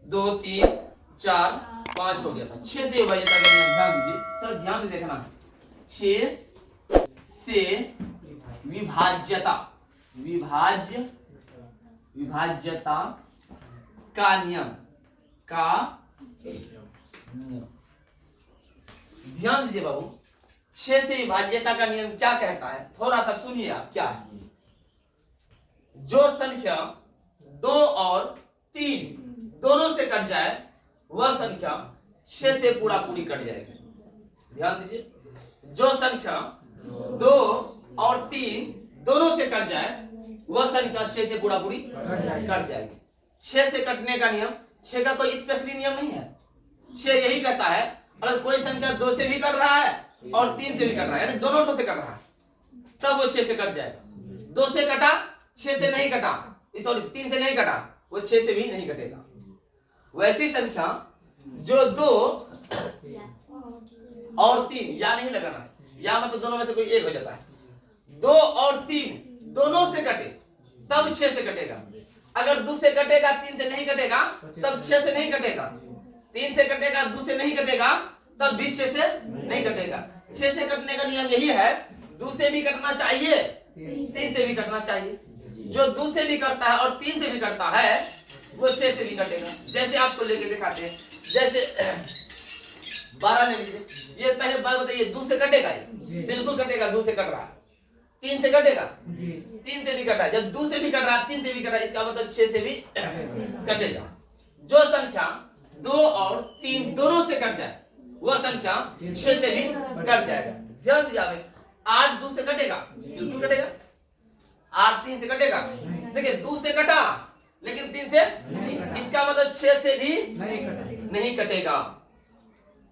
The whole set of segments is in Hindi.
2 3 4 5 हो गया था। 6 से विभाज्यता का नियम ध्यान दीजिए सर, ध्यान से देखना। 6 से विभाज्यता विभाज्यता का नियम ध्यान दीजिए बाबू। 6 से विभाज्यता का नियम क्या कहता है, थोड़ा सा सुनिए आप। क्या है? जो संख्या 2 और 3 दोनों से कट जाए वह संख्या 6 से पूरा पूरी कट जाएगी। ध्यान दीजिए, जो संख्या 2 और 3 दोनों से कट जाए वह संख्या 6 से पूरा पूरी कट जाएगी। 6 से कटने का नियम, 6 का कोई स्पेशली नियम नहीं है। 6 यही कहता है अगर कोई संख्या 2 से भी कट रहा है और 3 से भी कट रहा है, यानी दोनों से कट रहा है, तब वो 6 से कट जाएगा। 2 से कटा, 6 से नहीं कटा, सॉरी 3 से नहीं कटा, वो 6 से भी नहीं कटेगा। वैसी संख्या जो 2 और 3, या नहीं लगाना है, या मतलब दोनों में से कोई एक हो जाता है। 2 और 3 दोनों से कटे तब 6 से कटेगा। अगर 2 से कटेगा 3 से नहीं कटेगा तब 6 से नहीं कटेगा। 3 से कटेगा 2 से नहीं कटेगा तब भी 6 से नहीं कटेगा। 6 से कटने का नियम यही है, 2 से भी कटना चाहिए, 3 से भी कटना चाहिए। जो 2 से भी करता है और 3 से भी करता है वो 6 से भी कटेगा। जैसे आपको लेके दिखाते हैं, जैसे 12 ले लीजिए। ये पहले बात बताइए, 2 से कटेगा? ये बिल्कुल कटेगा। 2 से कट रहा है, 3 से कटेगा? 3 से भी कटा। जब 2 से भी कट रहा है, 3 से भी कटा, इसका मतलब 6 से भी कटेगा। जो संख्या 2 और 3 दोनों से कट जाए वह संख्या 6 से भी कट जाएगा। ध्यान दीजिए, 8 2 से कटेगा? बिल्कुल कटेगा। 8 3 से कटेगा? देखिए 2 से कटा लेकिन 3 से, इसका मतलब 6 से भी नहीं कटेगा।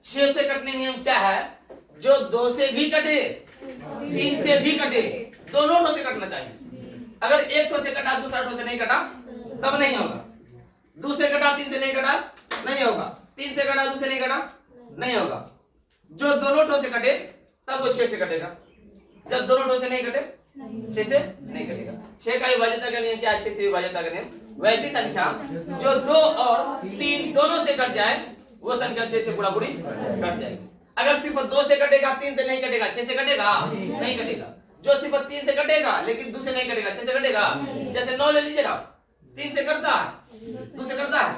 6 से कटने नियम क्या है? जो 2 से भी कटे, 3 से भी कटे, दोनों से कटना चाहिए। अगर एक ठो से कटा, दूसरा ठो से नहीं कटा, तब नहीं होगा। 2 से कटा 3 से नहीं कटा, नहीं होगा। 3 से कटा 2 से नहीं कटा, नहीं होगा। जो दोनों ठो से कटे तब वो 6 से कटेगा। जब दोनों ठो से नहीं कटे, 6 से नहीं कटेगा। 6 का विभाज्यता का नियम क्या है? 6 से विभाज्यता का नियम। वैसी संख्या जो 2 और 3 दोनों से कट जाए वो संख्या 6 से पूरा पूरी कट जाएगी। अगर सिर्फ 2 से कटेगा 3 से नहीं कटेगा, 6 से कटेगा? नहीं कटेगा। जो सिर्फ 3 से कटेगा लेकिन 2 से नहीं कटेगा, 6 से कटेगा? जैसे 9 ले लीजिएगा, 3 से कटता है, 2 से करता है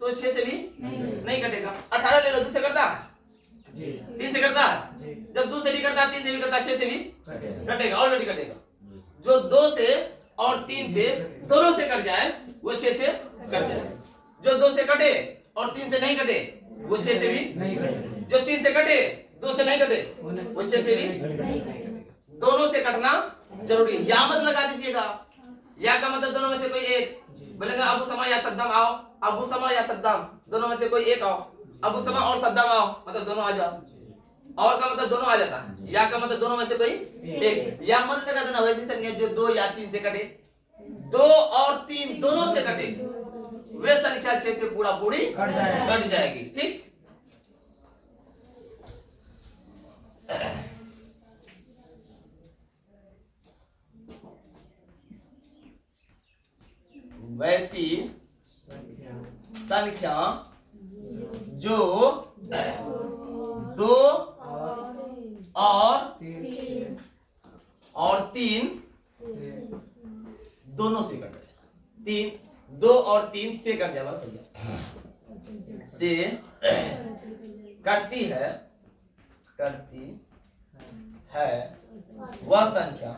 तो 6 से भी नहीं कटेगा। 18 ले लो, 2 से करता है, 3 से करता है। जब 2 से भी करता है, 3 से भी करता है, 6 से भी कटेगा, ऑलरेडी कटेगा। जो 2 से और 3 से दोनों से कट जाए वो 6 से कट जाए। जो 2 से कटे और 3 से नहीं कटे वो 6 से भी नहीं कटे। जो 3 से कटे 2 से नहीं कटे वो 6 से भी नहीं कटेगा। दोनों से कटना जरूरी है। या मत लगा दीजिएगा, या का मतलब दोनों में से कोई एक। बोलेगा अबू समा या सद्दाम आओ, अबू समा या सद्दाम, दोनों में से कोई एक आओ। अबू समा और सद्दाम आओ मतलब दोनों आ जाओ। और का मतलब दोनों आ जाता है। या का मतलब दोनों में से कोई एक। या मत लगा देना वैसी संख्या जो 2 या 3 से कटे। 2 और 3 दोनों से कटे वे संख्या 6 से पूरा पूरी कट जाएगी। ठीक, वैसी संख्या जो 2 और 3 दोनों से कट जाए। 2 और 3 से कट जाए भैया, से करती है वह संख्या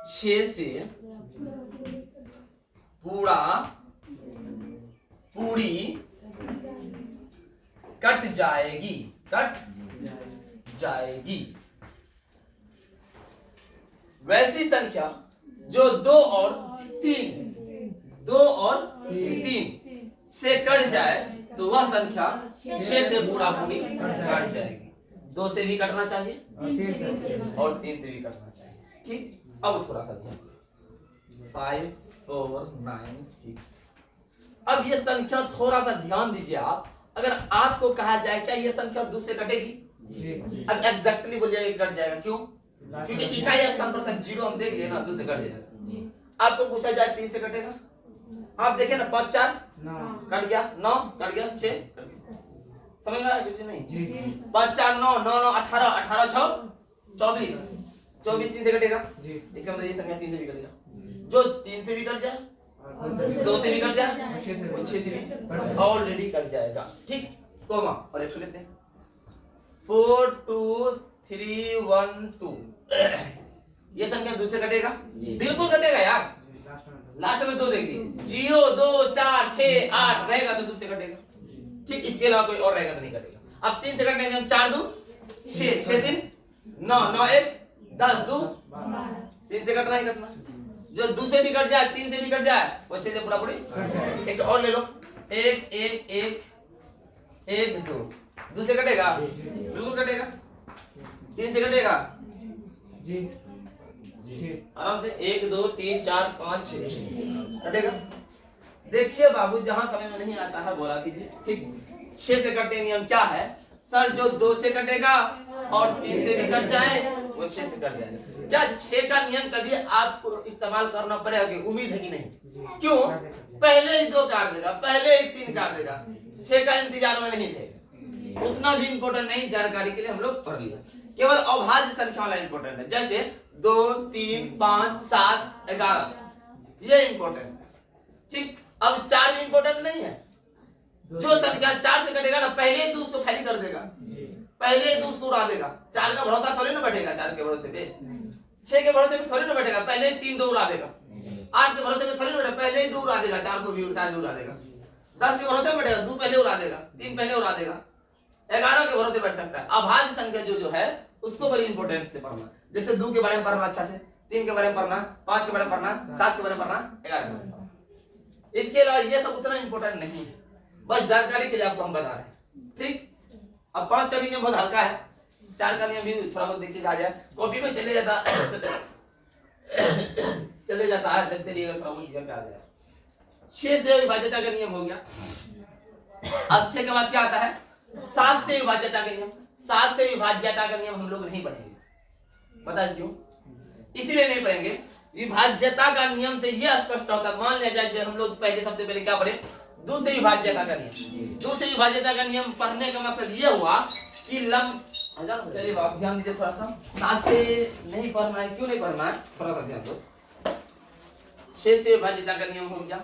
6 से पूरी कट जाएगी। वैसी संख्या जो 2 और 3 से कट जाए तो वह संख्या 6 से पूरा पूरी कट जाएगी। 2 से भी कटना चाहिए और 3 से भी कटना चाहिए। ठीक, अब थोड़ा सा ध्यान, 5 4 9 6। अब ये संख्या थोड़ा सा ध्यान दीजिए आप। अगर आपको कहा जाए क्या ये संख्या 2 से कटेगी, अब एग्जैक्टली बोलिए कट जाएगा। क्यों? क्योंकि इकाई स्थान पर संख्या 0 हम देख लिए ना, 2 से कट जाएगा। आपको पूछा जाए 3 से कटेगा, आप देखिए ना 5 4 कट गया, 9 कट गया, 6 कट गया, समझ में आया कुछ नहीं? 5 4 9 9 9 18 18 6 24 24 3 से कटेगा, इसका मतलब ये संख्या 3 से भी कटेगा। जो 3 से भी कट जाए, 2 से भी कट जाए, 6 से भी ऑलरेडी कट जाएगा। ठीक, कोमा और एक लेते हैं 4 2 3 1 2 ये संख्या 2 से कटेगा, बिल्कुल कटेगा यार। लास्ट में 2 देखिए 0 2 4 6 8 रहेगा तो 2 से कटेगा। ठीक, इसके अलावा कोई और रहेगा तो नहीं कटेगा। अब 3 से कटने में 4 2 6 6 3 9 9 1 10 2 3 से कटना ही कटना। जो 2 से भी कट जाए, 3 से भी कट जाए, वो 6 से पूरा पूरी एक और ले लो, 1 1 1 1 2 2 से कटेगा, बिल्कुल कटेगा। 3 से कटेगा जी आराम से 1 2 3 4 5 6 कटेगा। देखिए बाबू, जहां समझ में नहीं आता है बोला कीजिए। ठीक, 6 से कटने नियम क्या है सर? जो 2 से कटेगा और 3 से भी कट जाए वो 6 से कट जाएगा। क्या 6 का नियम कभी आपको इस्तेमाल करना पड़ेगा? उम्मीद है कि नहीं? क्यों? पहले ही 2 काट देगा, पहले ही 3 काट देगा, 6 का इंतजार में नहीं थे। उतना भी इंपॉर्टेंट नहीं, जानकारी के लिए हम लोग पढ़ लिया। केवल अभाज्य संख्या वाला इंपॉर्टेंट है, जैसे 2 3 5 7 11 ये इंपॉर्टेंट है। ठीक, अब 4 भी इंपॉर्टेंट नहीं है। जो संख्या 4 से कटेगा ना, पहले ही 2 उसको खाली कर देगा, पहले ही 2 उसको उड़ा देगा। 4 का भरोसा थोड़ी ना बैठेगा, 4 के भरोसे पे 6 के भरोसे पे थोड़ी ना बैठेगा, पहले ही 3 2 उड़ा देगा। 8 के भरोसे पे थोड़ी ना बैठेगा, पहले ही 2 उड़ा देगा, 4 को भी उड़ा देगा। 10 के भरोसे पे बैठेगा, 2 पहले उड़ा देगा, 3 पहले उड़ा देगा। 11 के भरोसे बैठ सकता है। अभाज्य संख्या जो है उसको बड़ी इंपॉर्टेंस से पढ़ना, जैसे 2 के बारे में पढ़ना अच्छा से, 3 के बारे में पढ़ना, 5 के बारे में पढ़ना, 7 के बारे में पढ़ना, 11 के बारे में पढ़ना। इसके अलावा ये सब उतना इंपॉर्टेंट नहीं है, बस जानकारी के लिए आपको हम बता रहे हैं। ठीक, अब 5 का भी नियम बहुत हल्का है, 4 का नियम भी थोड़ा बहुत देखिएगा, आ जाए कॉपी में चले जाता है, देखते रहिएगा थोड़ा बहुत नियम आ जाए। 6 से विभाज्यता का नियम हो गया। अब 6 के बाद क्या आता है? 7 से विभाज्यता का नियम। 7 से विभाज्यता का नियम हम लोग नहीं पढ़ेंगे, पता है क्यों? इसलिए नहीं पढ़ेंगे, विभाज्यता का नियम से यह स्पष्ट होता है। मान लिया जाए जो हम लोग पहले सबसे पहले क्या पढ़े? 2 से विभाज्यता का नियम। 2 से विभाज्यता का नियम पढ़ने का मकसद ये हुआ कि चलिए आप ध्यान दीजिए थोड़ा सा। 7 से नहीं पढ़ना है, क्यों नहीं पढ़ना है? थोड़ा सा ध्यान दो। 6 से विभाज्यता का नियम हो गया,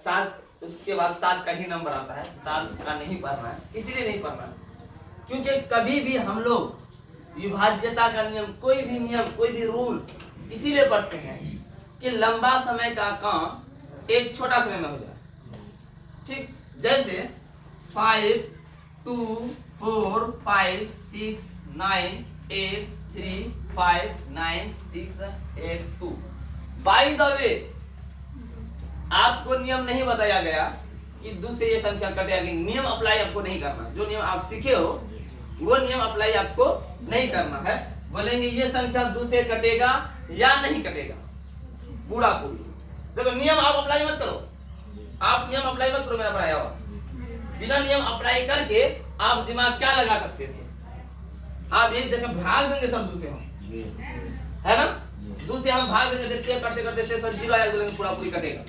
7 उसके बाद 7 का ही नंबर आता है, 7 का नहीं पढ़ना है। इसीलिए नहीं पढ़ना है क्योंकि कभी भी हम लोग विभाज्यता का नियम, कोई भी नियम, कोई भी रूल इसीलिए पढ़ते हैं कि लंबा समय का काम एक छोटा समय में हो जाए। ठीक, जैसे 5 2 4 5 6 9 8 3 5 9 6 8 2। बाय द वे, आपको नियम नहीं बताया गया कि 2 से ये संख्या कटेगी। नियम अप्लाई आपको नहीं करना, जो नियम आप सीखे हो वो नियम अप्लाई आपको नहीं करना है। बोलेंगे ये संख्या 2 से कटेगा या नहीं कटेगा, पूरा पूरी। देखो नियम आप अप्लाई मत करो, आप नियम अप्लाई मत करो, मेरा पढ़ाया हुआ। बिना नियम अप्लाई करके आप दिमाग क्या लगा सकते थे? आप ये देखें, भाग देंगे सब 2 से हम, है ना? 2 से हम भाग देंगे, देखते हैं करते करते से 0 आया, बोलेंगे पूरा पूरी कटेगा।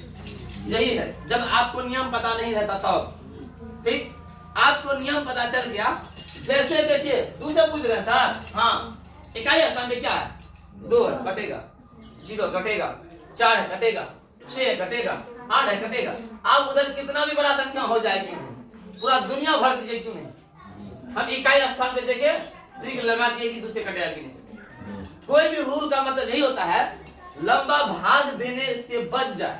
यही है जब आपको नियम पता नहीं रहता तब। ठीक, आपको नियम पता चल गया, जैसे देखिए 2 से पूछ रहे सर, हाँ इकाई स्थान पे क्या है? 2 है, कटेगा। 0 कटेगा, 4 है कटेगा, 6 है कटेगा, 8 है कटेगा। आप उधर कितना भी बड़ा संख्या हो जाए क्यों नहीं, पूरा दुनिया भर दीजिए क्यों नहीं, हम इकाई स्थान पे देखे ट्रिक लगा दिए कि 2 से कटेगा कि नहीं। कोई भी रूल का मतलब यही होता है लंबा भाग देने से बच जाए,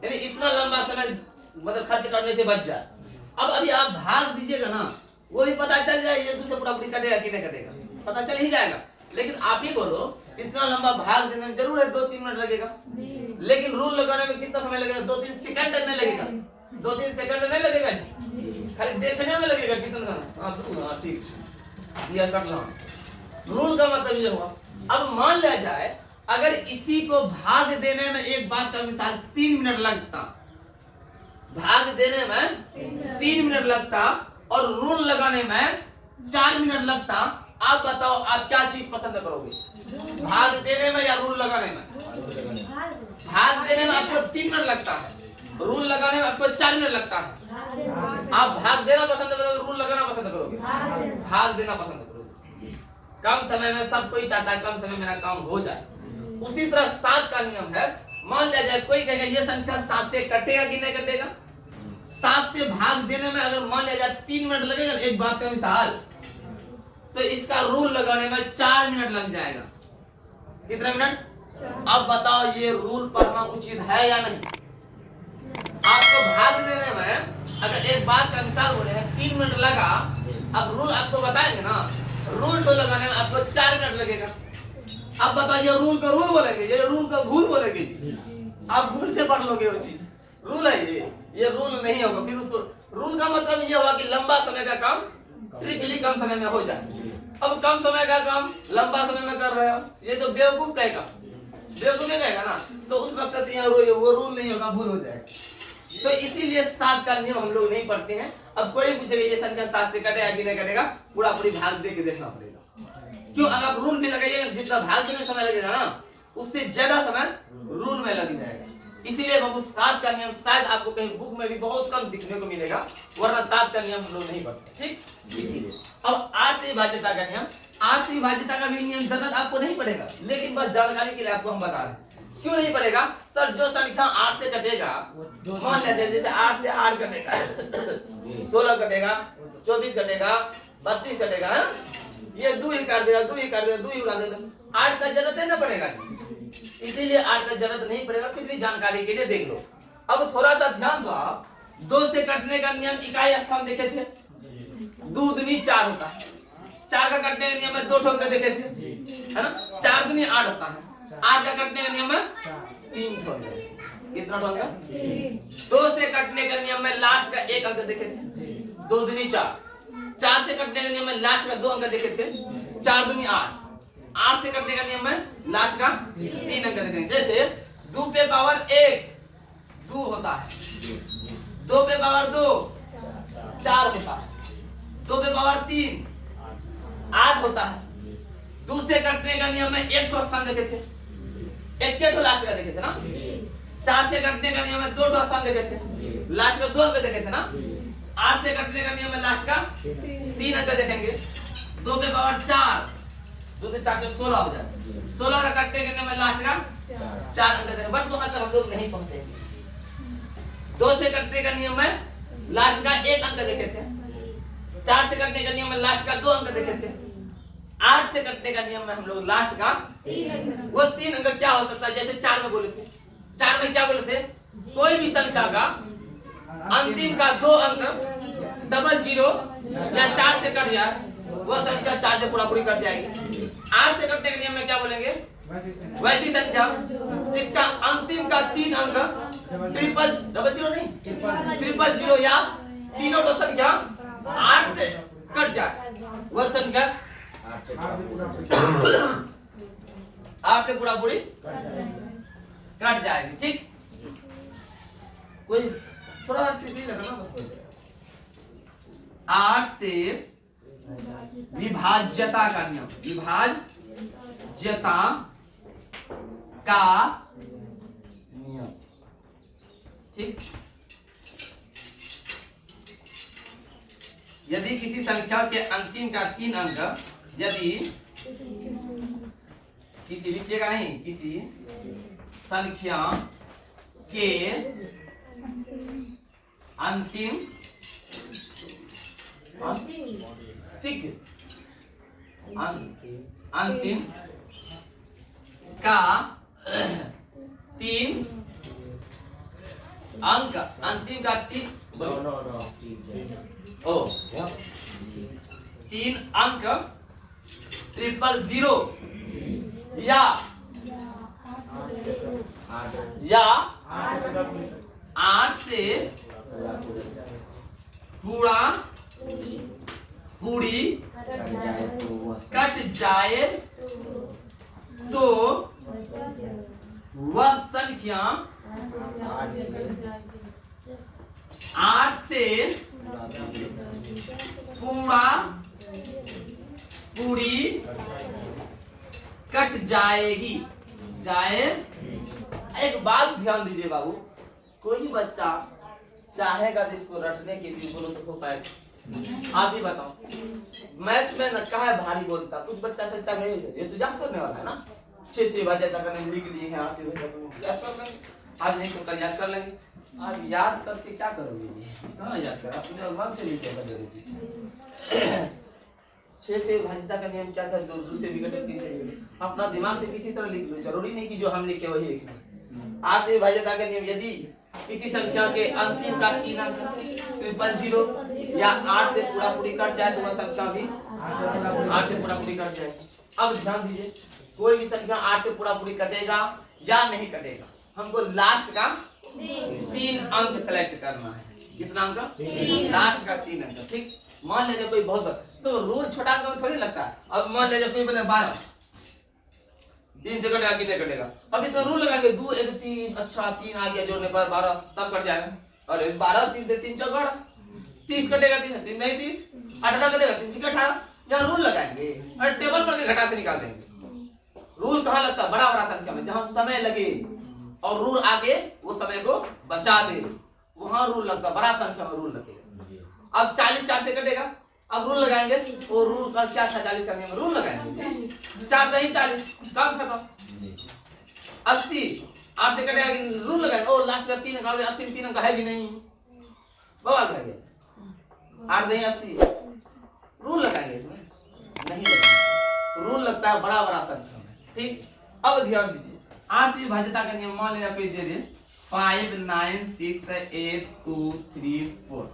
यानी इतना लंबा समय मतलब खर्च करने से बच जाए। अब अभी आप भाग दीजिएगा ना, वो भी पता चल जाए ये 2 से पूरा पूरी कटेगा कि नहीं कटेगा, पता चल ही जाएगा। लेकिन आप ही बोलो इतना लंबा भाग देने में जरूर है 2-3 मिनट लगेगा, लेकिन रूल लगाने में कितना समय लगेगा? 2-3 सेकंड नहीं लगेगा, 2-3 सेकंड नहीं लगेगा जी, खाली देखने में लगेगा कितना समय। हाँ ठीक दिया कट लो, रूल का मतलब ये हुआ। अब मान लिया जाए अगर इसी को भाग देने में, एक बात का मिसाल 3 मिनट लगता, भाग देने में 3 मिनट लगता और रूल लगाने में 4 मिनट लगता, आप बताओ आप क्या चीज पसंद करोगे? भाग देने में या रूल लगाने में? भाग देने में आपको 3 मिनट लगता है, रूल लगाने में आपको 4 मिनट लगता है। आप भाग देना पसंद करोगे, रूल लगाना पसंद करोगे? भाग देना पसंद करोगे। कम समय में सब कोई चाहता है कम समय में मेरा काम हो जाए। उसी तरह 7 का नियम है। मान लिया जाए कोई कहेगा ये संख्या 7 से कटेगा कि नहीं कटेगा? 7 से भाग देने में अगर मान लिया जाए 3 मिनट लगेगा, एक बात का मिसाल, तो इसका रूल लगाने में 4 मिनट लग जाएगा। कितने मिनट? अब बताओ ये रूल पढ़ना उचित है या नहीं? आपको भाग देने में अगर एक बात का मिसाल बोले हैं 3 मिनट लगा, अब रूल आपको बताएंगे ना, रूल तो लगाने में आपको 4 मिनट लगेगा। अब बताओ ये रूल का रूल बोलेंगे, ये रूल का भूल बोलेंगे, आप भूल से पढ़ लोगे वो चीज। रूल है ये रूल नहीं होगा। फिर उसको रूल का मतलब ये हुआ कि लंबा समय का काम ट्रिकली कम समय में हो जाए। अब कम समय का काम लंबा समय में कर रहे हो, ये तो बेवकूफ कहेगा, बेवकूफ कहेगा ना, तो उस वक्त वो रूल नहीं होगा, भूल हो जाएगा। तो इसीलिए 7 का नियम हम लोग नहीं पढ़ते हैं। अब कोई पूछेगा ये संख्या 7 से कटेगा कि नहीं कटेगा, पूरा पूरी भाग दे के देखना पड़ेगा। क्यों? अगर रूल भी लगाइएगा, जितना भाग देने में समय लगेगा ना, उससे ज्यादा समय रूल में लग जाएगा। इसीलिए बाबू 7 का नियम शायद आपको कहीं बुक में भी बहुत कम दिखने को मिलेगा, वरना 7 का नियम हम लोग नहीं पढ़ते। ठीक, इसीलिए अब 8 से विभाज्यता का नियम, 8 से विभाज्यता का भी नियम जरूरत आपको नहीं पड़ेगा, लेकिन बस जानकारी के लिए आपको हम बता रहे हैं। क्यों नहीं पड़ेगा सर? जो संख्या 8 से कटेगा, मान लेते हैं जैसे 8 से 8 कटेगा, 16 कटेगा, 24 कटेगा, 32 कटेगा, है ना? ये 2 ही काट देगा, 2 ही काट देगा, 2 ही उड़ा देगा। 8 का जरूरत है ना पड़ेगा, इसीलिए 8 का जरूरत नहीं पड़ेगा। फिर भी जानकारी के लिए देख लो। अब थोड़ा सा ध्यान दो आप, 2 से कटने का नियम इकाई स्थान देखे थे, 2 दूनी 4 होता है। 4 का कटने का नियम में 2 ठोक देखे थे, है ना? 4 दूनी 8 होता है। 8 का कटने का नियम में 3 ठोक। कितना ठोक? 2 से कटने का नियम में लास्ट का 1 अंक देखे थे, 2 दूनी 4। 4 से कटने का नियम में लास्ट का 2 अंक देखे थे, 4 दूनी 8। 8 से कटने का नियम में लास्ट का 3 अंक देखेंगे। जैसे 2 पे पावर 1 2 होता है, 2 पे पावर 2 4 होता है, 2 पे पावर 3 8 होता है। 2 से कटने का नियम में 1 ठो स्थान देखे थे, 1 लास्ट का देखे थे ना। 4 से कटने का नियम में 2 ठो स्थान देखे थे, लास्ट का 2 अंक देखे थे ना। 8 से कटने का नियम में लास्ट का 3 अंक देखेंगे। 2 पे पावर 4 2 से 4 के 16 हो जाए। 16 का कटने के नियम में लास्ट का 4 अंक देखेंगे, बट वहां तक हम लोग नहीं पहुंचेंगे। 2 से कटने का नियम में लास्ट का 1 अंक देखे थे, 4 से कटने का नियम में लास्ट का 2 अंक देखे थे। 8 से कटने का नियम में हम लोग लास्ट का 3 अंक, वो 3 अंक क्या हो सकता है? जैसे 4 में बोले थे, 4 में क्या बोले थे? कोई भी संख्या का अंतिम का 2 अंक डबल जीरो या 4 से कट जाए, वो संख्या 4 से पूरा पूरी कट जाएगी। 8 से कटने के नियम में क्या बोलेंगे? वैसी संख्या जिसका अंतिम का 3 अंक डबल जीरो नहीं, ट्रिपल जीरो या तीनों तो संख्या 8 से कट जाए, वह संख्या 8 से पूरा पूरी कट जाएगी। ठीक, कोई थोड़ा ट्रिपल लगाना बस। 8 से विभाज्यता का नियम, विभाज्यता का नियम। ठीक, यदि किसी संख्या के अंतिम का 3 अंक, यदि किसी, लिखिएगा नहीं, किसी संख्या के अंतिम अंतिम का 3 अंक, अंतिम का 3 3 अंक 000 या 8 से पूरा पूरी कट जाए तो वह संख्या 8 से पूरा पूरी कट जाएगी, जाए। एक बात ध्यान दीजिए बाबू, कोई भी बच्चा चाहेगा तो इसको रटने के लिए बोलो तो हो पाएगा? आप ही बताओ। मैथ में न कहा है भारी बोलता, कुछ बच्चा सोचता है ये तो याद करने वाला है ना, 6 से बजे तक लिख लिए हैं, 8 से बजे तक याद कर लेंगे, आज नहीं तो कल याद कर लेंगे। आप याद करके क्या करोगे जी? कहाँ याद कर, अपने मन से लिखे करोगे। 6 से भाज्यता का नियम क्या था? 2 से विघटित 3 से विघटित। अपना दिमाग से किसी तरह लिख लो, जरूरी नहीं कि जो हम लिखे वही लिखना। 8 से भाज्यता का नियम, यदि किसी संख्या के अंतिम का 3 अंक 000 या 8 से पूरा पूरी कट जाए तो वह संख्या भी 8 से पूरा पूरी कट जाएगी। अब ध्यान दीजिए, कोई भी संख्या 8 से पूरा पूरी कटेगा या नहीं कटेगा, हमको लास्ट का 3 अंक सेलेक्ट करना है। कितना अंक? लास्ट का 3 अंक। ठीक, मान लीजिए कोई बहुत तो रूल छोटा अंक में थोड़ी लगता है। अब मान लीजिए कोई बोले 12, 3 से कटेगा कितने कटेगा? अब इसमें रूल लगाएंगे 2 1 3, अच्छा 3 आ गया जोड़ने पर 12, तब कट जाएगा। अरे 12 3 से 3 चौक 12, 30 कटेगा 3 3 नहीं 30, 18 कटेगा 3 6 18। यहाँ रूल लगाएंगे और टेबल पर के घटा से निकाल देंगे। रूल कहाँ लगता है? बड़ा बड़ा संख्या में, जहां समय लगे और रूल आगे वो समय को बचा दे, वहां रूल लगता है। बड़ा संख्या में रूल लगेगा। अब 40 4 से कटेगा, अब रूल लगाएंगे। वो रूल का क्या था? 40 का नियम, रूल लगाएंगे 4 दही 40, काम खत्म। 80 8 से कटेगा, रूल लगाएंगे। ओ लास्ट का 3 अंक, 80 में 3 अंक है भी नहीं, बवाल कर गया। 8 दही 80, रूल लगाएंगे इसमें? नहीं लगाएंगे, रूल लगता है बड़ा बड़ा संख्या में। ठीक, अब ध्यान दीजिए, 8 से भाज्यता का नियम मान लिया कोई दे दे 5 9 6 8 2 3 4।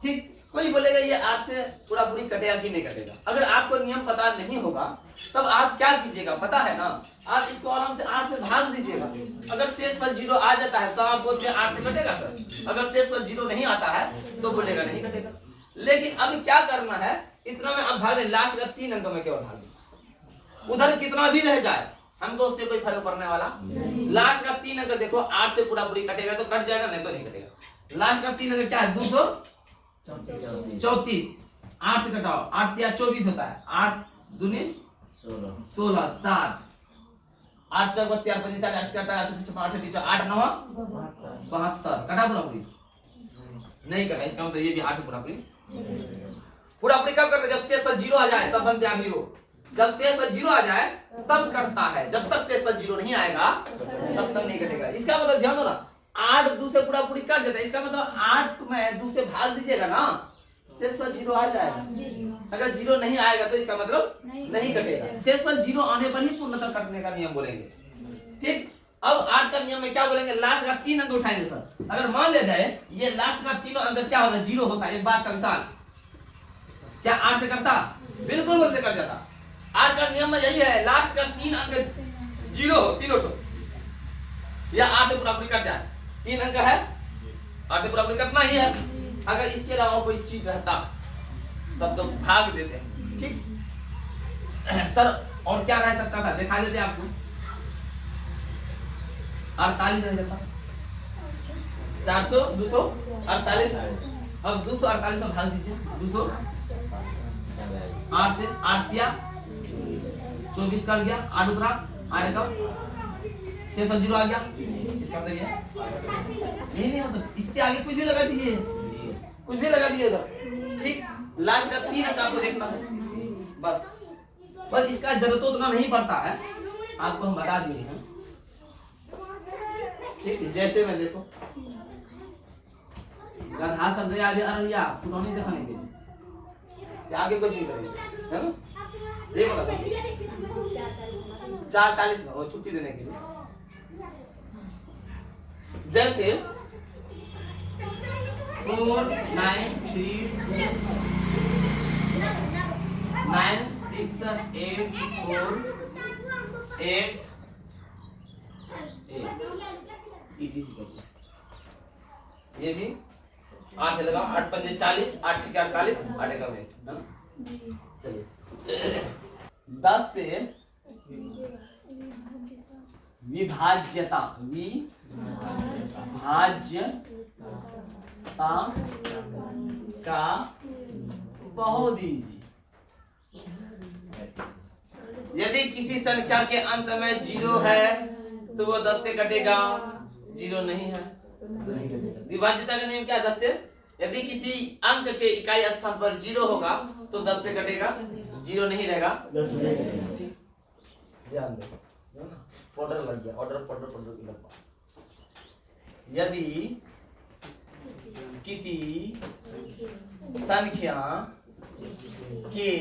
ठीक, कोई बोलेगा ये 8 से पूरा पूरी कटेगा कि नहीं कटेगा? अगर आपको नियम पता नहीं होगा तब आप क्या कीजिएगा पता है ना, आप इसको आराम से 8 से भाग दीजिएगा। अगर शेष पर 0 आ जाता है तो आप बोलते हैं 8 से कटेगा सर। अगर शेष पर 0 नहीं आता है तो बोलेगा नहीं कटेगा। लेकिन अब क्या करना है, इतना में आप भाग रहे, लास्ट का 3 अंक में केवल भाग, उधर कितना भी रह जाए हमको उससे कोई फर्क पड़ने वाला नहीं। लास्ट का 3 अंक देखो, 8 से पूरा पूरी कटेगा तो कट जाएगा, नहीं तो नहीं कटेगा। लास्ट का 3 अंक क्या है? 234। 8 से कटाओ, 8 या 24 होता है, 8 दूनी 16 7 8 चौक 4 5 40 80 करता है, 8 8 9 72 कटा पूरा पूरी नहीं कटा। इसका मतलब ये भी 8 से पूरा पूरी कब करते? जब शेष पर 0 आ जाए तब बनते हैं 0। जब शेष पर 0 आ जाए तब कटता है, जब तक शेष पर 0 नहीं आएगा तब तक नहीं कटेगा। इसका मतलब ध्यान दो ना, 8 2 से पूरा पूरी कट जाता है, इसका मतलब 8 में 2 से भाग दीजिएगा ना, शेष पर 0 आ जाएगा। अगर 0 नहीं आएगा तो इसका मतलब नहीं कटेगा। शेष पर 0 आने पर ही पूर्णतः कटने का नियम बोलेंगे। ठीक, अब 8 का नियम में क्या बोलेंगे? लास्ट का 3 अंक उठाएंगे सर। अगर मान लिया जाए ये लास्ट का 3 अंक क्या होता है? 0 होता है। एक बात का विशाल, क्या 8 से कटता? बिल्कुल बोलते कट जाता। 8 का नियम में यही है, लास्ट का 3 अंक 0 हो, तीनों ठो या 8 से पूरा पूरी कट जाए। 3 अंक है, 8 से पूरा पूरी कटना ही है। अगर इसके अलावा कोई चीज रहता तब तो भाग देते हैं। ठीक सर, और क्या रह सकता था? दिखा देते आपको, 48 रह जाता, 400 248। अब 248 में भाग दीजिए, 200 8 से 8 दिया 24 कट गया, 8 उतरा 8 का शेष 0 आ गया। इसका मतलब यही नहीं, मतलब इसके आगे कुछ भी लगा दीजिए, कुछ भी लगा दीजिए उधर। ठीक, लास्ट का 3 अंक आपको देखना है, बस इसका जरूरत उतना नहीं पड़ता है, आपको हम बता दिए हैं। ठीक, जैसे मैं देखो गधा सब गया अभी अररिया फुटौनी दिखाने के लिए, आगे कुछ नहीं करेंगे, है ना? ये बता 440 में वो छुट्टी देने के लिए। जैसे 4 9 3 9 6 8 4 8 ये भी 8 से लगा, 8 पंजे 40, 8 से 48, 8 का है ना? चलिए 10 से विभाज्यता का बहुदीजी यदि किसी संख्या के अंत में 0 है तो वो 10 से कटेगा, 0 नहीं है तो नहीं कटेगा। विभाज्यता का नियम क्या है? 10 से यदि किसी अंक के इकाई स्थान पर 0 होगा तो 10 से कटेगा, 0 नहीं रहेगा। ध्यान दो, ऑर्डर लग गया, ऑर्डर की लग। यदि किसी संख्या के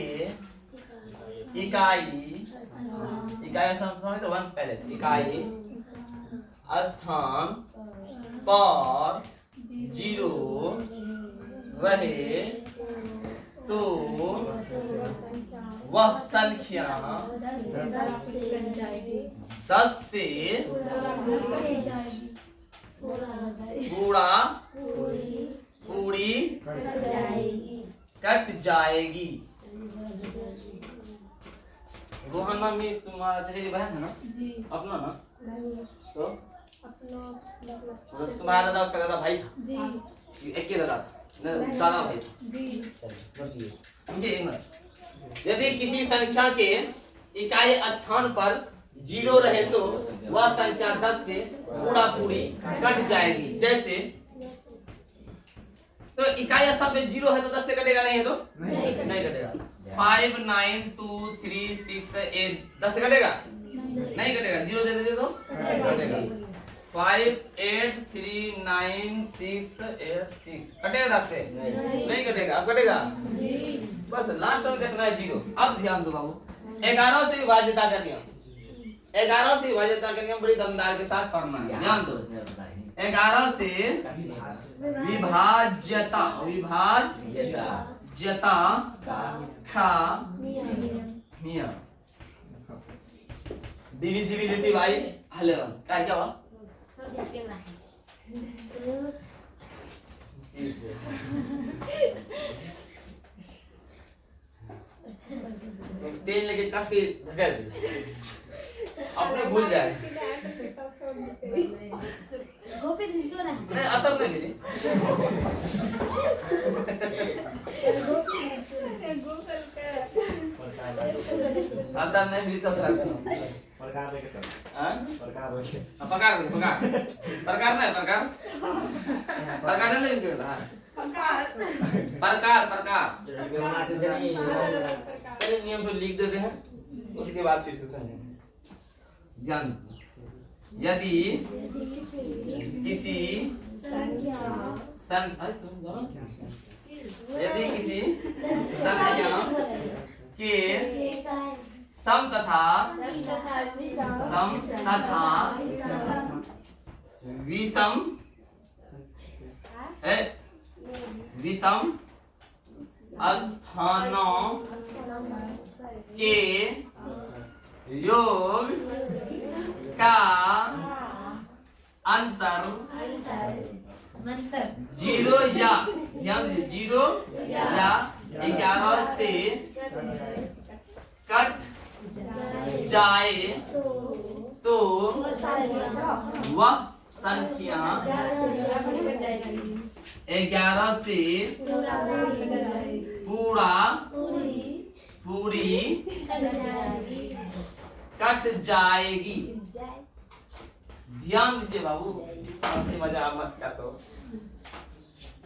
इकाई स्थान तो वंश पहले से इकाई स्थान पर 0 रहे तो वह संख्या 10 से पूरी कट जाएगी। रोहना में तुम्हारा चचेरी बहन है ना? अपना ना? तो तुम्हारा दादा उसका दादा भाई था? एक ही दादा था, दादा भाई था। यदि किसी संख्या के इकाई स्थान पर 0 रहे तो वह संख्या 10 से पूरी कट जाएगी। जैसे तो इकाई स्थान पे 0 है तो 10 से कटेगा, नहीं है तो नहीं कटेगा। 5 9 2 3 6 8 10 से कटेगा, नहीं कटेगा। 0 दे देते तो कटेगा। 5 8 3 9 6 8 6 कटेगा 10 से, नहीं कटेगा। अब कटेगा, बस लास्ट में देखना है 0। अब ध्यान दो बाबू, 11 से विभाज्यता का नियम, 11 से विभाज्यता का नियम बड़ी दमदार के साथ पढ़ना है। ध्यान दो, 11 से विभाज्यता का नियम, डिविजिबिलिटी बाई 11 क्या हुआ? पेन लेके कस के धकेल दे, अपने भूल जाए। नहीं असर नहीं मिली। असर नहीं मिली तो प्रकार लेके सर प्रकार नहीं इसके पहले नियम तो लिख देते हैं, उसके बाद फिर से समझेंगे। ध्यान, यदि किसी संख्या के सम तथा विषम स्थानों के योग का अंतर 0 या 11 से कट जाए तो वह संख्या 11 से पूरी कट जाएगी। ध्यान दीजिए बाबू, मजाक मत करो।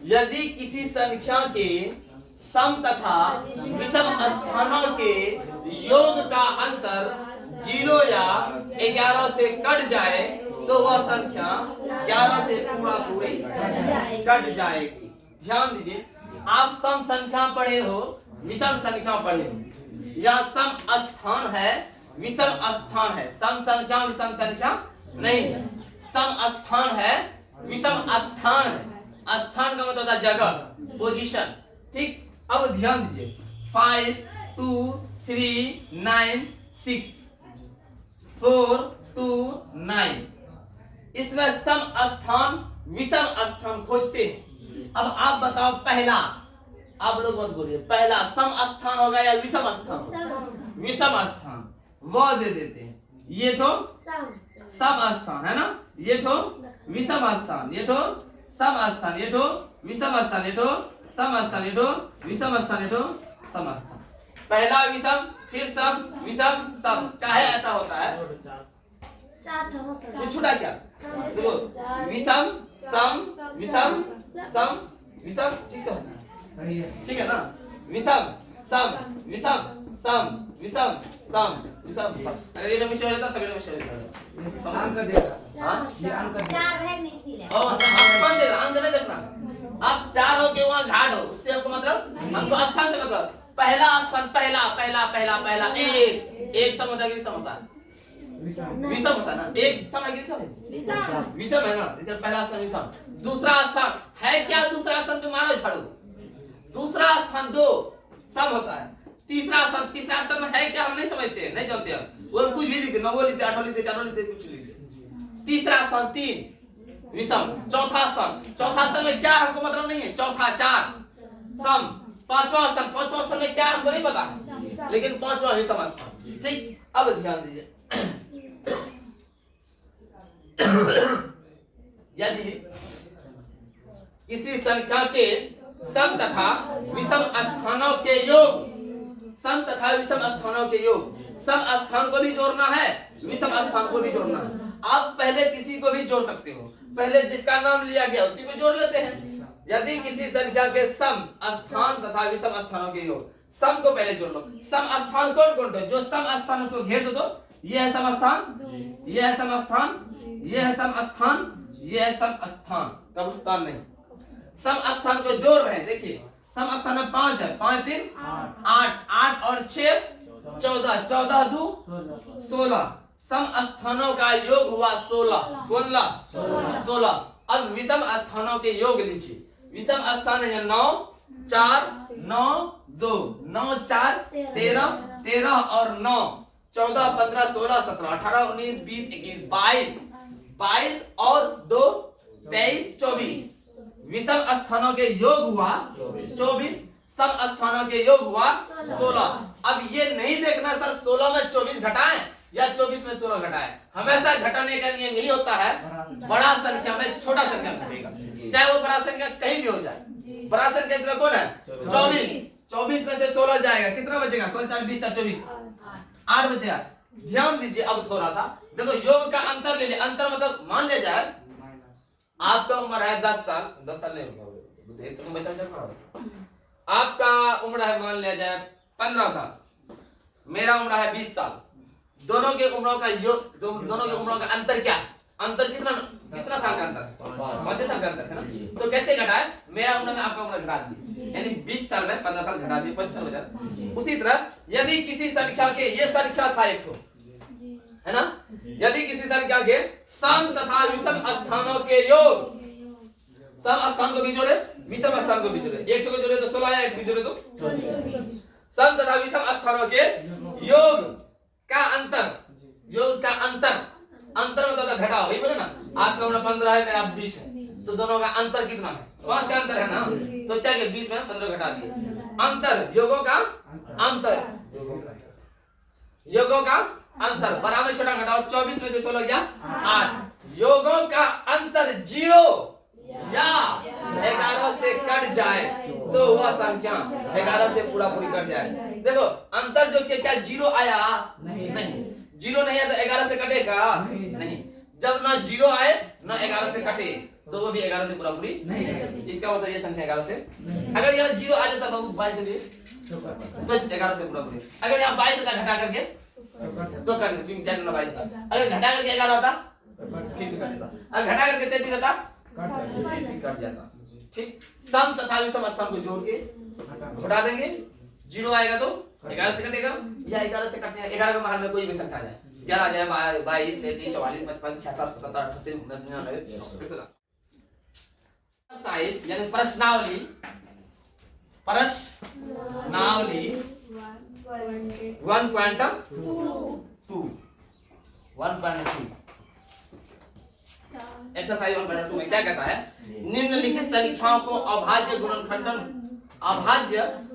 यदि किसी संख्या के सम तथा विषम स्थानों के योग का अंतर 0 या 11 से कट जाए तो वह संख्या 11 से पूरी कट जाएगी। ध्यान दीजिए, आप सम संख्या पढ़े हो, विषम संख्या पढ़े हो। यहाँ सम स्थान है, विषम स्थान है। सम संख्या विषम संख्या नहीं है, सम स्थान है, विषम स्थान है। स्थान का मतलब होता है जगह, पोजीशन। ठीक, अब ध्यान दीजिए, 5 2 3 9 6 4 2 9, इसमें सम स्थान विषम स्थान खोजते हैं। अब आप बताओ, पहला, आप लोग मत बोलिए, पहला सम स्थान होगा या विषम स्थान? विषम स्थान, वो दे देते हैं। ये तो सम स्थान है ना, ये तो विषम स्थान, ये तो सम स्थान, ये तो विषम स्थान, ये तो सम स्थान, ये तो विषम स्थान, ये तो सम स्थान। पहला विषम, फिर सम विषम सम। काहे ऐसा होता है? ये छूटा क्या? देखो विषम सम विषम सम विषम, ठीक तो है, ठीक है ना? विषम सम विषम सम विषम सम विषम। अगर ये मिश्र हो जाता सभी मिश्र हो जाता। समान कर देगा। हां ये अंक चार है नहीं इसीलिए। और आसमान देगा, अंक नहीं देखना। अब 4 हो के वहां घाट हो, उससे हमको मतलब हमको स्थान से मतलब पहला स्थान, पहला पहला पहला पहला एक सम होता है कि विषम होता है? विषम होता है ना। एक सम है कि विषम है? विषम है ना। जब पहला स्थान विषम, दूसरा स्थान है क्या? दूसरा स्थान पे मारो झाड़ू। दूसरा स्थान 2 सम होता है। तीसरा स्थान में है क्या? हम नहीं समझते, नहीं जानते हम। वो कुछ भी लिखते, 9 लिखते, 8 लिखते, 4 लिखते, कुछ लिखते। तीसरा स्थान 3 विषम। चौथा स्थान में क्या हमको मतलब नहीं है। चौथा 4 सम। पांचवा स्थान में क्या हमको नहीं पता है, लेकिन पांचवा विषम स्थान। ठीक, अब ध्यान दीजिए। यदि किसी संख्या के सम तथा विषम स्थानों के योग, सम तथा विषम स्थानों के योग, सम स्थान को भी जोड़ना है, विषम स्थान को भी जोड़ना है। आप पहले किसी को भी जोड़ सकते हो, पहले जिसका नाम लिया गया उसी को जोड़ लेते हैं। यदि किसी संख्या के सम स्थान तथा विषम स्थानों के योग, सम को पहले जोड़ लो। सम स्थान कौन कौन है? जो सम स्थान उसको घेर दो। ये है सम स्थान, ये है सम स्थान, ये है सम स्थान, ये है सम स्थान, कब स्थान नहीं। सम स्थान को जोड़ रहे हैं। देखिए सम स्थान में 5 है, 5 3 8, 8 और 6 14, 14 2 16। सम स्थानों का योग हुआ 16। कौन ला? 16। अब विषम स्थानों के योग लीजिए। विषम स्थान है 9 4 9 2, 9 4 13, 13 और 9 14 15 16 17 18 19 20 21 22, 22 और 2 23 24। विषम स्थानों के योग हुआ 24, सम स्थानों के योग हुआ 16। अब ये नहीं देखना सर 16 में 24 घटाएं या 24 में 16 घटाएं। हमेशा घटाने का नियम यही होता है, बड़ा संख्या में छोटा संख्या घटेगा, चाहे वो बड़ा संख्या कहीं भी हो जाए। बड़ा संख्या इसमें कौन है? 24। 24 में से 16 जाएगा, कितना बचेगा? 16 4 20 24 8 बचेगा। ध्यान दीजिए अब थोड़ा सा देखो, योग का अंतर ले ले। अंतर मतलब मान ले जाए आपका उम्र है 10 साल, 10 साल नहीं होगा, आपका उम्र है मान लिया जाए 15 साल, मेरा उम्र है 20 साल। दोनों के उम्रों का योग, दोनों के उम्रों का अंतर क्या है? अंतर कितना साल का अंतर है? 5 साल का अंतर है ना। तो कैसे घटाए? मेरा उम्र में आपका उम्र घटा दिए, यानी 20 साल में 15 साल घटा दिए, 25 साल हो जाए। उसी तरह यदि किसी संख्या के, ये संख्या था एक तो, है ना, यदि किसी संख्या के सम तथा विषम स्थानों के योग, सम स्थान को भी जोड़े, विषम स्थान को भी जोड़े, एक को जोड़े तो 16 या एक भी जोड़े तो 24। सम तथा विषम स्थानों के योग का अंतर, योग का अंतर, अंतर मतलब तो घटाओ, वही बोले ना। आपका उम्र 15 है, मेरा 20 है, तो दोनों का अंतर कितना है? 5 का अंतर है ना। तो क्या कि 20 में 15 घटा दिए। अंतर, योगों का अंतर, योगों का अंतर बराबर छोटा घटाओ। 24 में से 16 गया 8। योगों का अंतर 0 या 11 से कट जाए तो वह संख्या 11 से पूरा पूरी कट जाए। देखो अंतर जो क्या 0 आया? नहीं, 0 नहीं आया तो 11 से कटेगा? नहीं। जब ना 0 आए ना 11 से कटे तो वो भी 11 से पूरा पूरी नहीं कटेगी। इसका मतलब ये संख्या 11 से, अगर यहाँ 0 आ जाता बाबू 22 तो 11 से पूरा पूरी। अगर यहाँ 22 घटा करके तो कर देते, क्या 22 था। अगर घटा करके 11 होता फिर भी कट देता, अगर घटा करके 33 होता कट जाता। ठीक, सम तथा विषम स्थान को जोड़ के घटा देंगे, 0 आएगा तो 11 से कटेगा या 11 से कटेगा, 11 के महल में कोई भी संख्या आ जाए, 11 आ जाए 22 33 44 55 66 77 38 110। साइज यानी प्रश्नावली, प्रश्नावली 1.2 एक्सरसाइज 1.2 में क्या कहता है? निम्नलिखित संख्याओं को अभाज्य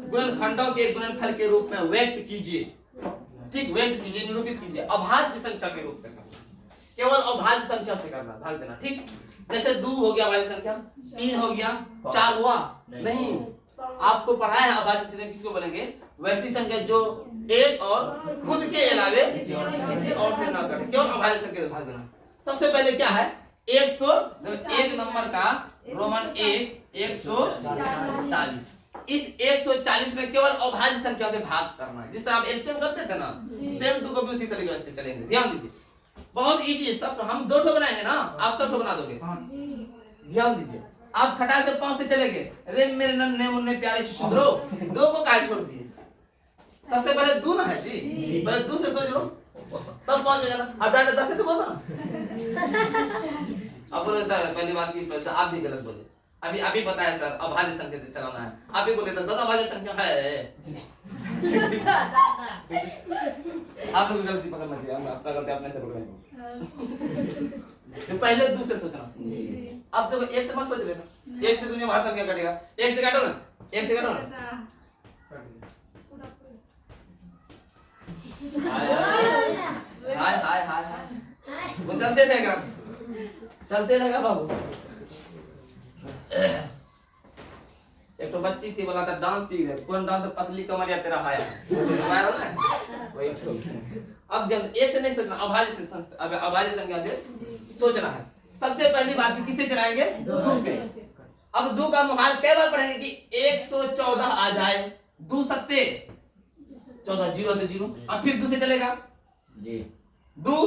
गुणनखंडों के गुणनफल के रूप में व्यक्त कीजिए। ठीक, व्यक्त कीजिए, निरूपित कीजिए। अभाज्य संख्या के रूप में करना, केवल अभाज्य संख्या से करना, भाग देना। ठीक, जैसे 2 हो गया भाज्य संख्या, 3 हो गया, 4 हुआ नहीं, आपको पढ़ाया है अभाज्य संख्या किसको बोलेंगे? वैसी संख्या जो एक और खुद के अलावे किसी और से ना कटे। क्यों अभाज्य संख्या भाग देना? सबसे पहले क्या है? 101 नंबर का रोमन 140। इस 140 में केवल अभाज्य संख्या से भाग करना है। जिस तरह आप एलसीएम करते थे ना, सेम टू कॉपी उसी तरीके से चलेंगे। ध्यान दीजिए, बहुत इजी है। सब हम 2 ठो बनाएंगे ना, आप सब ठो बना दोगे। ध्यान दीजिए, आप खटाक से 5 से चलेंगे। अरे मेरे नन्हे मुन्ने प्यारे छुछुंदरो, 2 को काहे छोड़ दिए? सबसे पहले 2 ना है जी, पहले 2 से सोच लो, तब 5 में जाना। अब डायरेक्ट 10 से तो बोलना। अब बोले सर पहली बात की आप भी गलत बोले। अभी बताया सर अभाज्य संख्या से चलाना है। आप भी बोले तो 10 अभाज्य संख्या है। आप लोग गलती पकड़ना चाहिए, हम अपना गलती अपने से पकड़ेंगे। तो पहले 2 से सोचना। अब देखो 1 से मत सोच लेना। 1 से दुनिया भर संख्या कटेगा। 1 से काटो ना, 1 से काटो ना। हाय हाय हाय हाय, वो चलते रहेगा बाबू। एक तो बच्ची थी, बोला था डांस सीख रहे। कौन डांस? पतली कमरिया तेरा हाया वायरल है वही। अब जब 1 से नहीं सोचना, अभाज्य संख्या से सोचना है। सबसे पहली बात किससे चलाएंगे? 2 से। अब 2 का मुहाल कई बार पढ़ेंगे कि 114 आ जाए। 2 सत्ते 14, 0 तो 0। अब फिर 2 से चलेगा जी। 2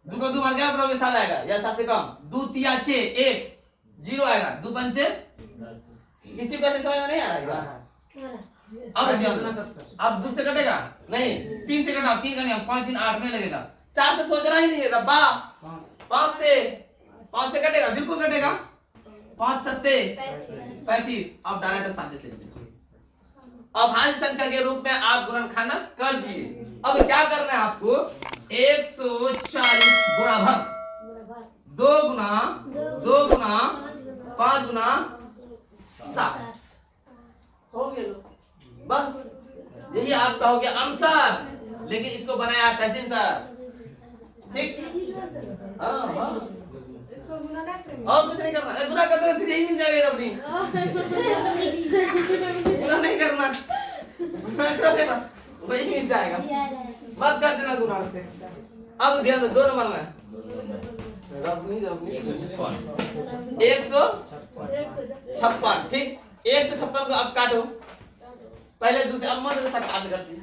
का 2 मान क्या करोगे? 7 आएगा या 7 से कम। 2 तिया 6, 1 0 आएगा। 2 पंचे 10। किसी को ऐसे समझ में नहीं आ रहा है? अब 2 से कटेगा नहीं, 3 से कटा। 3 का नहीं, 5 3 8 नहीं लगेगा। 4 से सोचना ही नहीं है रब्बा। 5 से कटेगा, बिल्कुल कटेगा। 5 सत्ते 35। अब डायरेक्ट 7 से अभाज्य संख्या के रूप में आप गुणनखंड कर दिए। अब क्या करना है आपको? 140 गुणा भर 2 गुना 5 गुना 7 हो गया। बस यही आपका हो गया आंसर। लेकिन इसको बनाया टैसिन सर, ठीक? हाँ और कुछ नहीं करना। गुना करते हुए यही मिल जाएगा अपनी। गुना नहीं करना, वही मिल जाएगा। मत कर देना गुना। अब ध्यान दो 2 नंबर में 156। ठीक, 156 को अब काटो। पहले दूसरे, अब मत 4 से करती।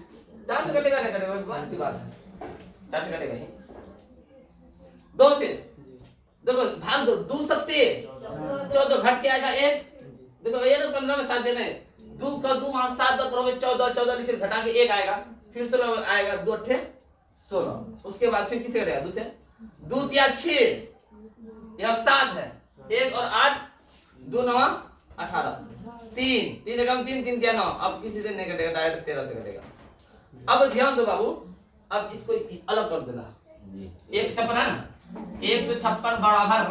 4 से कटेगा नहीं कटेगा बात की बात है। 4 से कटेगा ही। 2 से देखो भाग दो। 2 सत्ते 14 घट के आएगा 1। देखो ये ना 15 में 7 देने। 2 का 2 वहां 7 दो करोगे 14 लिखे घटा के 1 आएगा। फिर 16 आएगा। 2 अट्ठे 16। उसके बाद फिर किसे कटेगा? 2 से 2 तिया 6, यह 7 है। 1 और 8 2 9 18। 3 कम 3 तिया 9। अब किसी से नहीं कटेगा, डायरेक्ट 13 से कटेगा। अब ध्यान दो बाबू, अब इसको अलग कर देना। 156 156 बराबर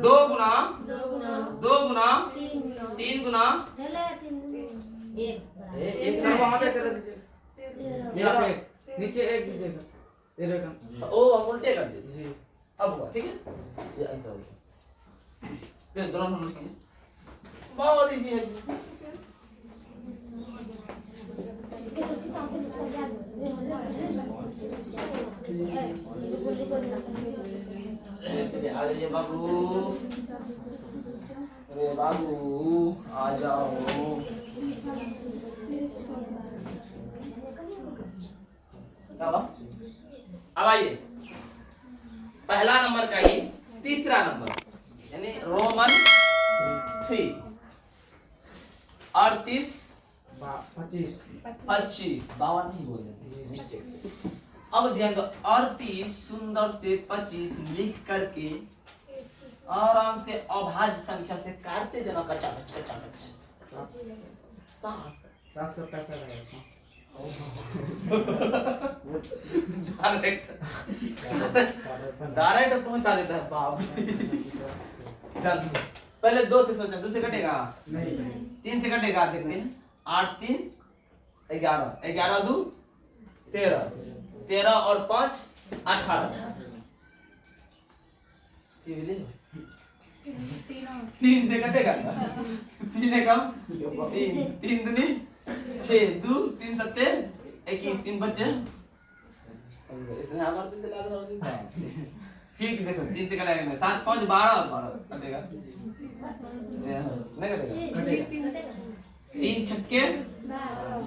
2 गुना 3 गुना 1 वहां पे कर दीजिए। नीचे 1 दीजिएगा। ओ उल्टे कर दीजिए। अब हुआ, ठीक है? ये ऐसा हो। फिर दोनों हम लिखेंगे। बहुत इजी है। चलिए आ जाइए बाबू। अरे बाबू आ जाओ। अब आइए, पहला नंबर का ही तीसरा नंबर यानी रोमन 3 38 25 52 नहीं बोल देते मिस्टेक से। अब ध्यान दो, 38 सुंदर से 25 लिख करके आराम से अभाज्य संख्या से काटते जाना। कच्चा बच 765 डायरेक्ट पहुंचा देता है बाप। पहले 2 से सोचना। 2 से कटेगा नहीं, 3 से कटेगा। देखते हैं 8 3 11 11 2 13 और 5 18। तीन से कटेगा 3 एकम 3 3 दूनी 6 2 3 सत्ते 21 3 बचे इतने हमारे दिन से ला रहा हूँ ठीक देखो 3 से कटेगा नहीं 7 5 12 कटेगा नहीं कटेगा 3 छक्के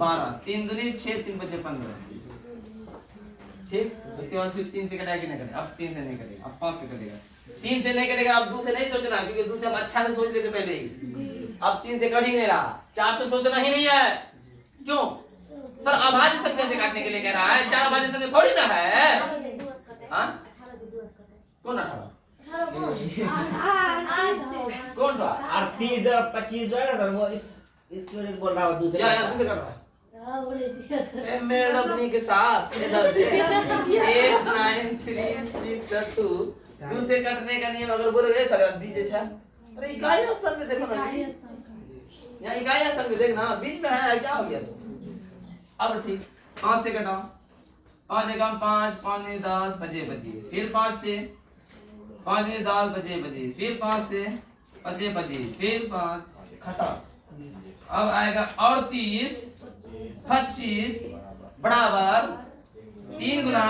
12 3 दूनी 6 3 बचे 15 ठीक उसके बाद फिर 3 से कटेगा कि नहीं कटेगा अब 3 से नहीं कटेगा अब 5 से कटेगा 3 से नहीं कटेगा अब 2 से नहीं सोचना क्योंकि 2 से हम अच्छा से सोच लेते पहले ही अब 3 से कट ही नहीं रहा 4 से सोचना ही नहीं है क्यों सर अभाज्य संख्या से काटने के लिए कह रहा है 4 अभाज्य संख्या थोड़ी ना है हाँ कौन 18 कौन था 38 25 जो है ना सर वो इसकी वजह से बोल रहा हूँ दूसरे या दूसरे कट रहा है ए मैडम नी के साथ इधर दे 8 9 3 6 2 दूसरे कटने का नियम अगर बोलोगे सर दीजिए छा अरे इकाई स्थान में देखो ना यहाँ इकाई स्थान में देखना बीच में है क्या हो गया तो अब ठीक 5 से कटाओ 5 एकम 5 5 10 बचे फिर 5 से 5 10 बचे फिर 5 से बचे फिर 5 खटा अब आएगा 38 25 बराबर 3 गुना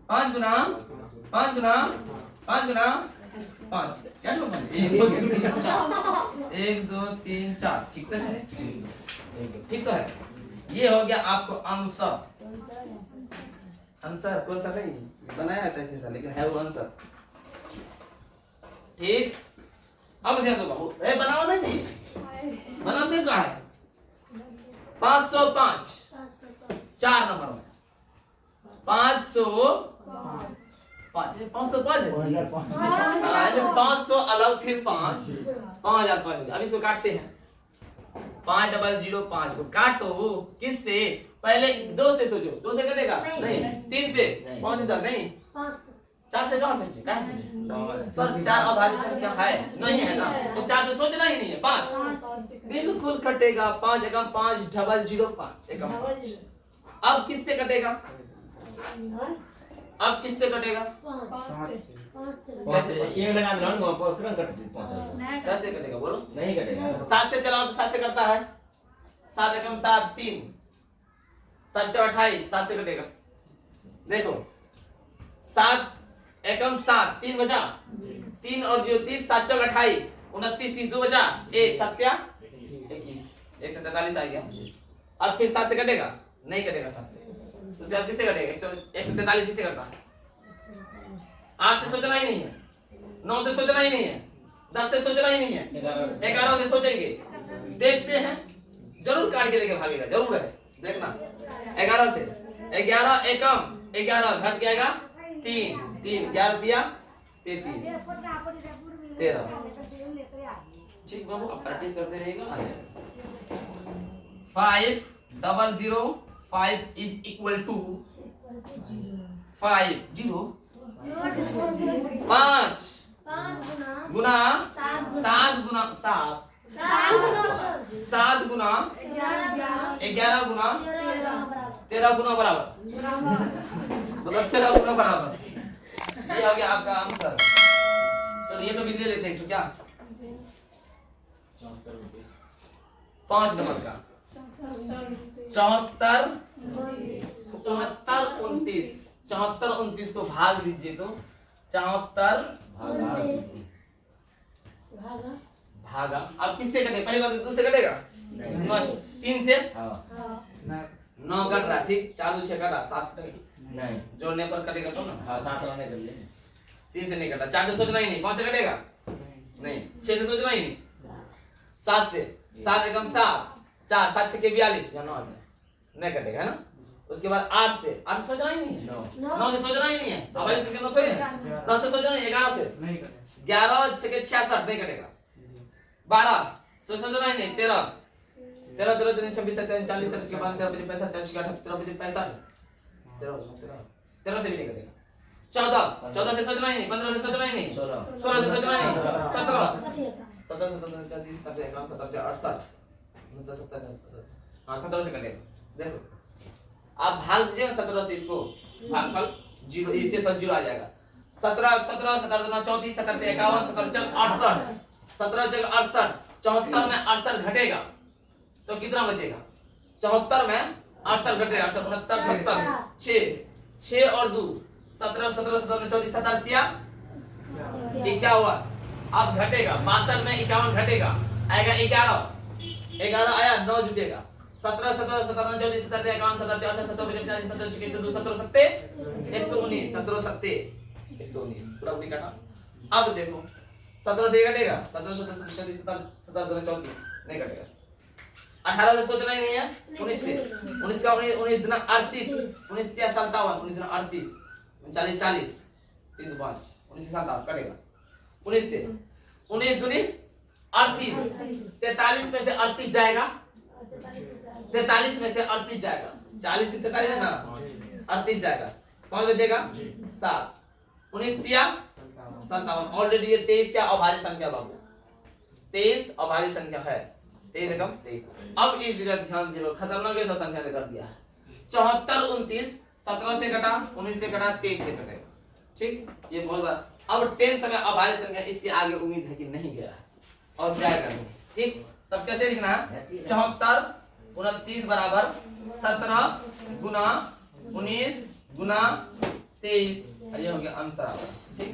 5 गुना 5 गुना 5 गुना 5 क्या हो गया 1 2 3 4 ठीक तो है ठीक तो है ये हो गया आपको आंसर आंसर कौन सा नहीं बनाया था ऐसे लेकिन है वो आंसर ठीक अब ध्यान दो बाबू ए बनाओ ना जी बनाते क्या है 505 4 नंबर में 505 है 500 अलग फिर 5 5005 अब इसको काटते हैं 5005 को काटो किससे पहले 2 से सोचो 2 से कटेगा नहीं 3 से 5 इधर नहीं 4 से कहां से सर 4 अभाज्य संख्या है नहीं है ना तो 4 से सोचना ही नहीं है 5 बिल्कुल कटेगा 5 एकम 5 005 एकम अब किससे कटेगा अब किससे कटेगा कैसे ये लगा दो ना पर तुरंत कट दे 5 कैसे कटेगा बोलो नहीं कटेगा 7 से चलाओ तो 7 से करता है 7 एकम 7 3 7 4 28 7 से कटेगा देखो 7 एकम 7 3 बचा 3 और 0 30 7 4 28 29 30 2 बचा 1 सत्या 21 143 आ गया अब फिर 7 से कटेगा नहीं कटेगा 7 से तो उसके बाद किससे कटेगा 143 किससे करता है 8 से सोचना ही नहीं है 9 से सोचना ही नहीं है 10 से सोचना ही नहीं है 11 से सोचेंगे देखते हैं जरूर काट के लेके भागेगा जरूर है देखना 11 से 11 एकम 11 घट जाएगा 3 3 11 दिया 33 13 ठीक बाबू अब प्रैक्टिस करते रहिएगा 500 is equal to 5 0 5 गुना 7 गुना 7 गुना 11 गुना 13 गुना बराबर मतलब 13 गुना बराबर ये हो गया आपका आंसर चलो ये तो भी ले लेते हैं तो क्या 5 नंबर का 74 69 29 74 29 को भाग दीजिए तो 74 भागा अब किससे कटे पहले बात 2 से कटेगा नहीं 3 से हाँ 9 कट रहा ठीक 4 2 6 कटा 7 कटेगा नहीं जोड़ने पर कटेगा तो ना हाँ 7 वाला कर ले 3 से नहीं कटा 4 से सोचना ही नहीं 5 से कटेगा नहीं 6 से सोचना ही नहीं 7 से 7 एकम 7 4 7 6 के 42 या 9 नहीं कटेगा है ना उसके बाद 8 से सोचना ही नहीं है 9 से सोचना ही नहीं है अब इसके नो थोड़ी है 10 से सोचना नहीं 11 से नहीं करेगा 11 6 के 66 नहीं कटेगा 12 से सोचना ही नहीं 13 13 13 3 26 27 40 30 के बाद 13 25 35 13 25 65 13 से भी नहीं कटेगा 14 से सोचना ही नहीं 15 से सोचना ही नहीं 16 से सोचना ही नहीं 17 17 17 30 31 17 68 हाँ 17 से कटेगा देखो आप भाग दीजिए 17 से इसको भागफल 0 इससे 0 आ जाएगा 17 17 17 दूना 34 17 ते 51 17 चौक 68 17 चौक 68 74 में 68 घटेगा तो कितना बचेगा 74 में 68 घटेगा 69 70 6 6 और 2 17 17 17 में 34 17 दिया 51 अब घटेगा 62 में 51 घटेगा आएगा 11 11 आया 9 जुटेगा 17 17 17 34 17 51 17 64 17 85 17 17 17 सत्ते 119 17 सत्ते 119 पूरा उल्टी काटा अब देखो 17 से घटेगा 17 17 34 17 34 नहीं घटेगा 18 से सोचना ही नहीं है 19 से 19 का 19 दुना 38 19 तिया 57 19 दुना 38 39 40 3 2 5 19 से 57 कटेगा 19 से 19 दूनी 38 43 में से 38 जाएगा 43 में से 38 जाएगा 40 से 43 है ना 38 जाएगा कौन बचेगा 7 19 तिया 57 ऑलरेडी ये 23 क्या अभाज्य संख्या बाबू 23 अभाज्य संख्या है 23 एकम 23 अब इस जगह ध्यान दीजिए खतरनाक ऐसा संख्या से कर दिया है 74 29 17 से कटा 19 से कटा 23 से कटेगा ठीक ये बहुत बार अब 10th में अभाज्य संख्या इससे आगे उम्मीद है कि नहीं गया है और क्या करेंगे ठीक तब कैसे लिखना है 74 29 बराबर 17 गुना 19 गुना 23 ये हो गया अंतर ठीक